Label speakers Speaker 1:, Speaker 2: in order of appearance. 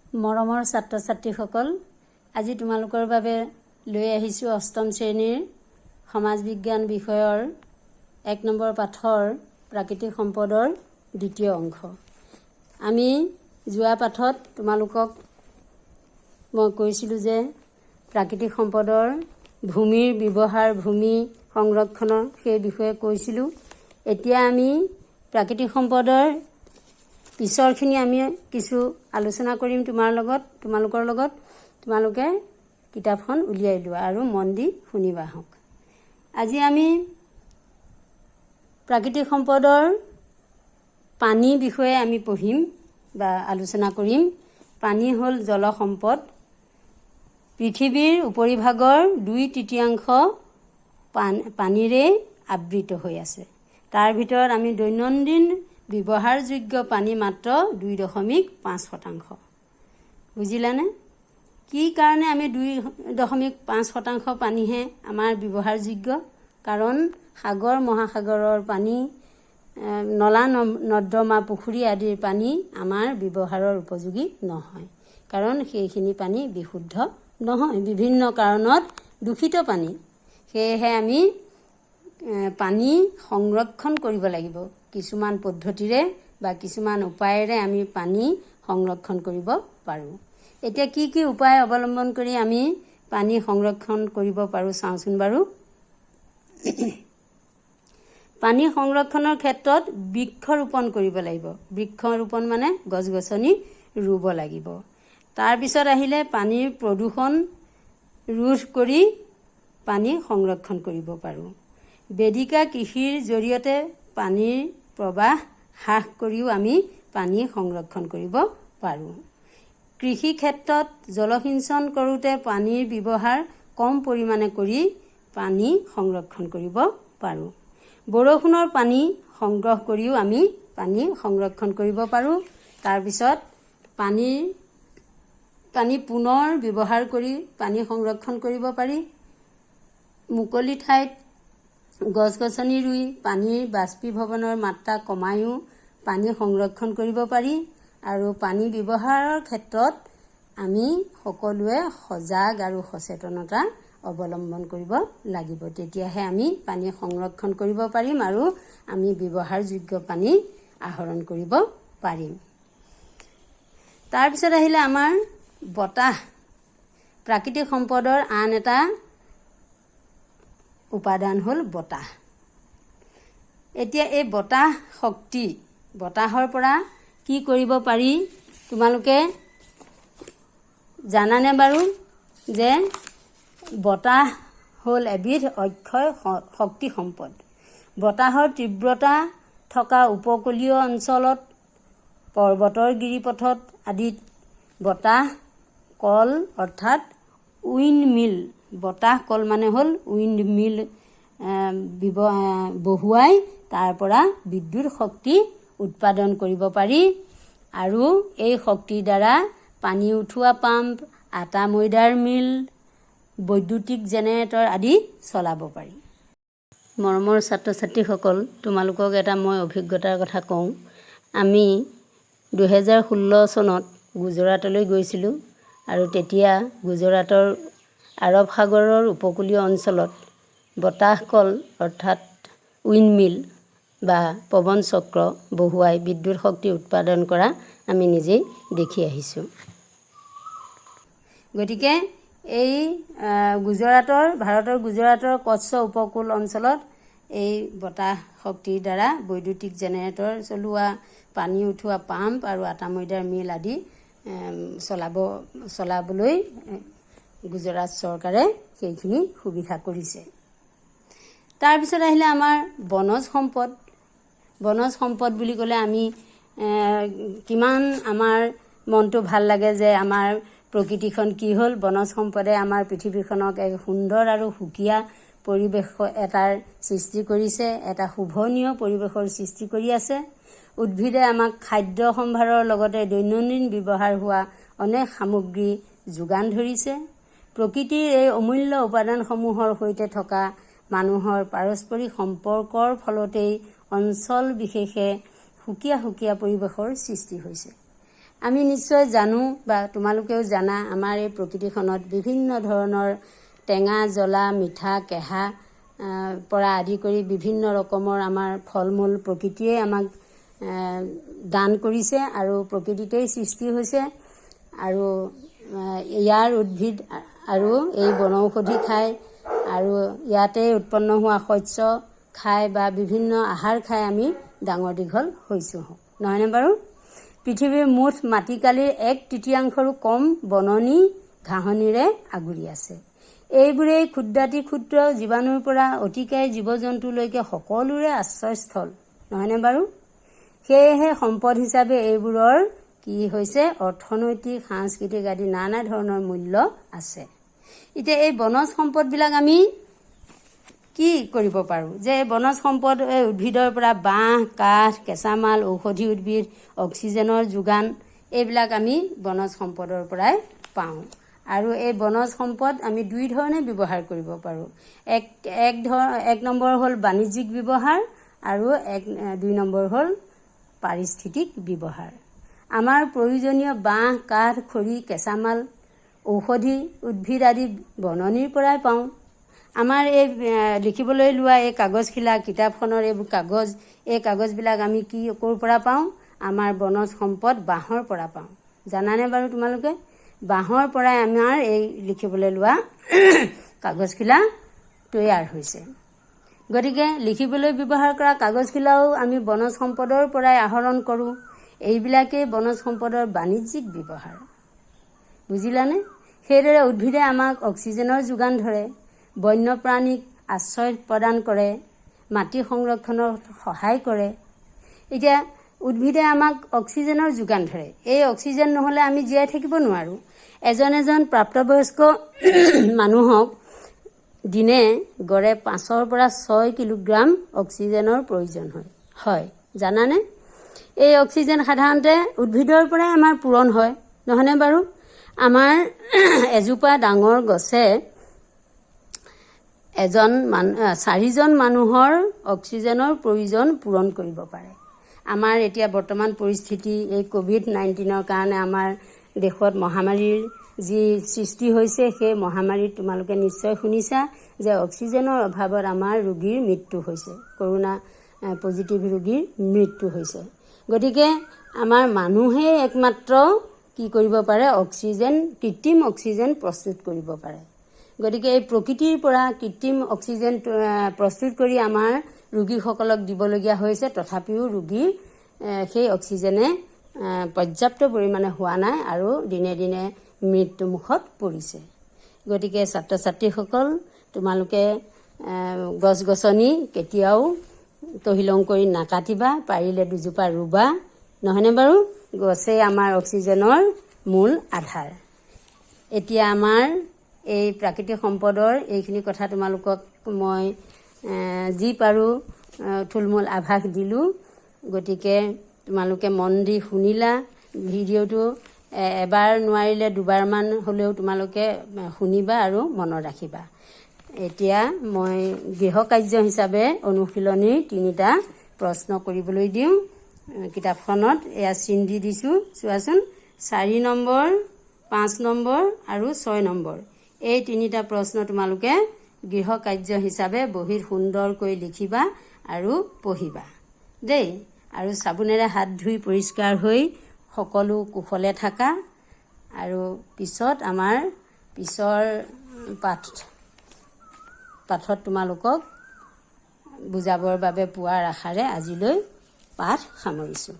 Speaker 1: মৰমৰ ছাত্ৰ ছাত্ৰীসকল, আজি তোমালোকৰ বাবে লৈ আহিছোঁ অষ্টম শ্ৰেণীৰ সমাজ বিজ্ঞান বিষয়ৰ 1 নম্বৰ পাঠৰ প্ৰাকৃতিক সম্পদৰ দ্বিতীয় অংশ। আমি যোৱা পাঠত তোমালোকক মই কৈছিলোঁ যে প্ৰাকৃতিক সম্পদৰ ভূমিৰ ব্যৱহাৰ, ভূমি সংৰক্ষণৰ সেই বিষয়ে কৈছিলোঁ। এতিয়া আমি প্ৰাকৃতিক সম্পদৰ পিছৰখিনি আমি কিছু আলোচনা কৰিম তোমালোকৰ লগত। তোমালোকে কিতাপখন উলিয়াই লোৱা আৰু মন দি শুনিবা হওক। আজি আমি প্ৰাকৃতিক সম্পদৰ পানী বিষয়ে আমি পঢ়িম বা আলোচনা কৰিম। পানী হ'ল জল সম্পদ। পৃথিৱীৰ উপৰিভাগৰ 2/3 পানীৰে আবৃত হৈ আছে। তাৰ ভিতৰত আমি দৈনন্দিন ব্যৱহাৰযোগ্য পানী মাত্ৰ 2.5%। বুজিলানে? কি কাৰণে আমি 2.5% পানীহে আমাৰ ব্যৱহাৰযোগ্য? কাৰণ সাগৰ মহাসাগৰৰ পানী, নলা নৰ্দমা, পুখুৰী আদিৰ পানী আমাৰ ব্যৱহাৰৰ উপযোগী নহয়। কাৰণ সেইখিনি পানী বিশুদ্ধ নহয়, বিভিন্ন কাৰণত দূষিত পানী। সেয়েহে আমি পানী সংৰক্ষণ কৰিব লাগিব। কিছুমান পদ্ধতিৰে বা কিছুমান উপায়েৰে আমি পানী সংৰক্ষণ কৰিব পাৰোঁ। এতিয়া কি কি উপায় অৱলম্বন কৰি আমি পানী সংৰক্ষণ কৰিব পাৰোঁ চাওঁচোন বাৰু। পানী সংৰক্ষণৰ ক্ষেত্ৰত বৃক্ষৰোপণ কৰিব লাগিব। বৃক্ষৰোপণ মানে গছ গছনি ৰুব লাগিব। তাৰপিছত আহিলে পানীৰ প্ৰদূষণ ৰোধ কৰি পানী সংৰক্ষণ কৰিব পাৰোঁ। বেদিকা কৃষিৰ জৰিয়তে পানীৰ প্ৰৱাহ হ্ৰাস কৰিও আমি পানী সংৰক্ষণ কৰিব পাৰোঁ। কৃষি ক্ষেত্ৰত জলসিঞ্চন কৰোঁতে পানীৰ ব্যৱহাৰ কম পৰিমাণে কৰি পানী সংৰক্ষণ কৰিব পাৰোঁ। বৰষুণৰ পানী সংগ্ৰহ কৰিও আমি পানী সংৰক্ষণ কৰিব পাৰোঁ। তাৰপিছত পানী পুনৰ ব্যৱহাৰ কৰি পানী সংৰক্ষণ কৰিব পাৰি। মুকলি ঠাইত গছ গছনি ৰুই পানীৰ বাষ্পীভৱনৰ মাত্ৰা কমায়ো পানী সংৰক্ষণ কৰিব পাৰি। আৰু পানী ব্যৱহাৰৰ ক্ষেত্ৰত আমি সকলোৱে সজাগ আৰু সচেতনতা অৱলম্বন কৰিব লাগিব। তেতিয়াহে আমি পানী সংৰক্ষণ কৰিব পাৰিম আৰু আমি ব্যৱহাৰযোগ্য পানী আহৰণ কৰিব পাৰিম। তাৰপিছত আহিলে আমাৰ বতাহ। প্ৰাকৃতিক সম্পদৰ আন এটা উপাদান হ'ল বতাহ। এতিয়া এই বতাহ শক্তি, বতাহৰ পৰা কি কৰিব পাৰি তোমালোকে জানানে বাৰু? যে বতাহ হ'ল এবিধ অক্ষয় শক্তি সম্পদ। বতাহৰ তীব্ৰতা থকা উপকূলীয় অঞ্চলত, পৰ্বতৰ গিৰিপথত আদিত বতাহ কল অৰ্থাৎ উইণ্ড মিল, বতাহ কল মানে হ'ল উইণ্ড মিল বহুৱাই তাৰ পৰা বিদ্যুৎ শক্তি উৎপাদন কৰিব পাৰি। আৰু এই শক্তিৰ দ্বাৰা পানী উঠোৱা পাম্প, আটা ময়দাৰ মিল, বৈদ্যুতিক জেনেৰেটৰ আদি চলাব পাৰি। মৰমৰ ছাত্ৰ ছাত্ৰীসকল, তোমালোকক এটা মই অভিজ্ঞতাৰ কথা কওঁ। আমি 2016 চনত গুজৰাটলৈ গৈছিলোঁ আৰু তেতিয়া গুজৰাটৰ আৰৱ সাগৰৰ উপকূলীয় অঞ্চলত বতাহ কল অৰ্থাৎ উইণ্ড মিল বা পৱন চক্ৰ বহুৱাই বিদ্যুৎ শক্তি উৎপাদন কৰা আমি নিজেই দেখি আহিছোঁ। গতিকে এই ভাৰতৰ গুজৰাটৰ কচ্ছ উপকূল অঞ্চলত এই বতাহ শক্তিৰ দ্বাৰা বৈদ্যুতিক জেনেৰেটৰ চলোৱা, পানী উঠোৱা পাম্প আৰু আটা ময়দাৰ মিল আদি চলাবলৈ গুজৰাট চৰকাৰে সেইখিনি সুবিধা কৰিছে। তাৰপিছত আহিলে আমাৰ বনজ সম্পদ। বনজ সম্পদ বুলি ক'লে আমি কিমান আমাৰ মনটো ভাল লাগে যে আমাৰ প্ৰকৃতিখন কি হ'ল, বনজ সম্পদে আমাৰ পৃথিৱীখনক এক সুন্দৰ আৰু সুকীয়া পৰিৱেশ এটাৰ সৃষ্টি কৰিছে, এটা শোভনীয় পৰিৱেশৰ সৃষ্টি কৰি আছে। উদ্ভিদে আমাক খাদ্য সম্ভাৰৰ লগতে দৈনন্দিন ব্যৱহাৰ হোৱা অনেক সামগ্ৰী যোগান ধৰিছে। প্ৰকৃতিৰ এই অমূল্য উপাদানসমূহৰ সৈতে থকা মানুহৰ পাৰস্পৰিক সম্পৰ্কৰ ফলতেই অঞ্চল বিশেষে সুকীয়া সুকীয়া পৰিৱেশৰ সৃষ্টি হৈছে। আমি নিশ্চয় জানো বা তোমালোকেও জানা, আমাৰ এই প্ৰকৃতিখনত বিভিন্ন ধৰণৰ টেঙা, জ্বলা, মিঠা, কেহা পৰা আদি কৰি বিভিন্ন ৰকমৰ আমাৰ ফল মূল প্ৰকৃতিয়ে আমাক দান কৰিছে আৰু প্ৰকৃতিতেই সৃষ্টি হৈছে। আৰু ইয়াৰ উদ্ভিদ আৰু এই বনৌষধি খাই আৰু ইয়াতে উৎপন্ন হোৱা শস্য খাই বা বিভিন্ন আহাৰ খাই আমি ডাঙৰ দীঘল হৈছোঁ, নহয়নে বাৰু? পৃথিৱীৰ মুঠ মাটিকালিৰ 1/3ৰো কম বননি ঘাঁহনিৰে আগুৰি আছে। এইবোৰেই ক্ষুদ্ৰাতি ক্ষুদ্ৰ জীৱাণুৰ পৰা অতিকায় জীৱ জন্তুলৈকে সকলোৰে আশ্ৰয়স্থল, নহয়নে বাৰু? সেয়েহে সম্পদ হিচাপে এইবোৰৰ কি হৈছে অৰ্থনৈতিক, সাংস্কৃতিক আদি নানা ধৰণৰ মূল্য আছে। এতিয়া এই বনজ সম্পদবিলাক আমি কি কৰিব পাৰোঁ যে বনজ সম্পদ উদ্ভিদৰ পৰা বাঁহ, কাঠ, কেঁচামাল, ঔষধি উদ্ভিদ, অক্সিজেনৰ যোগান এইবিলাক আমি বনজ সম্পদৰ পৰাই পাওঁ। আৰু এই বনজ সম্পদ আমি দুই ধৰণে ব্যৱহাৰ কৰিব পাৰোঁ। এক নম্বৰ হ'ল বাণিজ্যিক ব্যৱহাৰ আৰু দুই নম্বৰ হ'ল পাৰিস্থিতিক ব্যৱহাৰ। আমাৰ প্ৰয়োজনীয় বাঁহ, কাঠ, খৰি, কেঁচামাল, ঔষধি উদ্ভিদ আদি বননিৰ পৰাই পাওঁ। আমাৰ এই লিখিবলৈ লোৱা এই কাগজখিলা কিতাপখনৰ এইবোৰ কাগজ, এই কাগজবিলাক আমি ক'ৰ পৰা পাওঁ? আমাৰ বনজ সম্পদ বাঁহৰ পৰা পাওঁ। জানানে বাৰু তোমালোকে? বাঁহৰ পৰাই আমাৰ এই লিখিবলৈ লোৱা কাগজখিলা তৈয়াৰ হৈছে। গতিকে লিখিবলৈ ব্যৱহাৰ কৰা কাগজখিলাও আমি বনজ সম্পদৰ পৰাই আহৰণ কৰোঁ। এইবিলাকেই বনজ সম্পদৰ বাণিজ্যিক ব্যৱহাৰ, বুজিলানে? সেইদৰে উদ্ভিদে আমাক অক্সিজেনৰ যোগান ধৰে, বন্যপ্ৰাণীক আশ্ৰয় প্ৰদান কৰে, মাটি সংৰক্ষণত সহায় কৰে। এতিয়া উদ্ভিদে আমাক অক্সিজেনৰ যোগান ধৰে। এই অক্সিজেন নহ'লে আমি জীয়াই থাকিব নোৱাৰোঁ। এজন প্ৰাপ্তবয়স্ক মানুহক দিনে গড়ে 5ৰ পৰা 6 কিলোগ্ৰাম অক্সিজেনৰ প্ৰয়োজন হয়, জানানে? এই অক্সিজেন সাধাৰণতে উদ্ভিদৰ পৰাই আমাৰ পূৰণ হয়, নহয়নে বাৰু? আমাৰ এজোপা ডাঙৰ গছে 4জন মানুহৰ অক্সিজেনৰ প্ৰয়োজন পূৰণ কৰিব পাৰে। আমাৰ এতিয়া বৰ্তমান পৰিস্থিতি এই COVID-19ৰ কাৰণে আমাৰ দেশত মহামাৰীৰ যি সৃষ্টি হৈছে, সেই মহামাৰীত তোমালোকে নিশ্চয় শুনিছা যে অক্সিজেনৰ অভাৱত আমাৰ ৰোগীৰ মৃত্যু হৈছে, কৰোনা পজিটিভ ৰোগীৰ মৃত্যু হৈছে। গতিকে আমাৰ মানুহেই একমাত্ৰ কি কৰিব পাৰে? কৃত্ৰিম অক্সিজেন প্ৰস্তুত কৰিব পাৰে। গতিকে এই প্ৰকৃতিৰ পৰা কৃত্ৰিম অক্সিজেন প্ৰস্তুত কৰি আমাৰ ৰোগীসকলক দিবলগীয়া হৈছে, তথাপিও ৰোগীৰ সেই অক্সিজেনে পৰ্যাপ্ত পৰিমাণে হোৱা নাই আৰু দিনে দিনে মৃত্যুমুখত পৰিছে। গতিকে ছাত্ৰ ছাত্ৰীসকল, তোমালোকে গছ গছনি কেতিয়াও তহিলং কৰি নাকাটিবা, পাৰিলে দুজোপা ৰুবা, নহয়নে বাৰু? গছেই আমাৰ অক্সিজেনৰ মূল আধাৰ। এতিয়া আমাৰ এই প্ৰাকৃতিক সম্পদৰ এইখিনি কথা তোমালোকক মই যি পাৰোঁ থুলমূল আভাস দিলোঁ। গতিকে তোমালোকে মন দি শুনিলা। ভিডিঅ'টো এবাৰ নোৱাৰিলে দুবাৰমান হ'লেও তোমালোকে শুনিবা আৰু মনত ৰাখিবা। এতিয়া মই গৃহকাৰ্য হিচাপে অনুশীলনীৰ 3টা প্ৰশ্ন কৰিবলৈ দিওঁ। কিতাপখনত এয়া চিন দি দিছোঁ, চোৱাচোন। 4 নম্বৰ, 5 নম্বৰ আৰু 6 নম্বৰ এই 3টা প্ৰশ্ন তোমালোকে গৃহকাৰ্য হিচাপে বহীত সুন্দৰকৈ লিখিবা আৰু পঢ়িবা দেই। আৰু চাবোনেৰে হাত ধুই পৰিষ্কাৰ হৈ সকলো কুশলে থাকা। আৰু পিছত আমাৰ পিছৰ পাঠত তোমালোকক বুজাবৰ বাবে পোৱাৰ আশাৰে আজিলৈ পাঠ সামৰিছোঁ।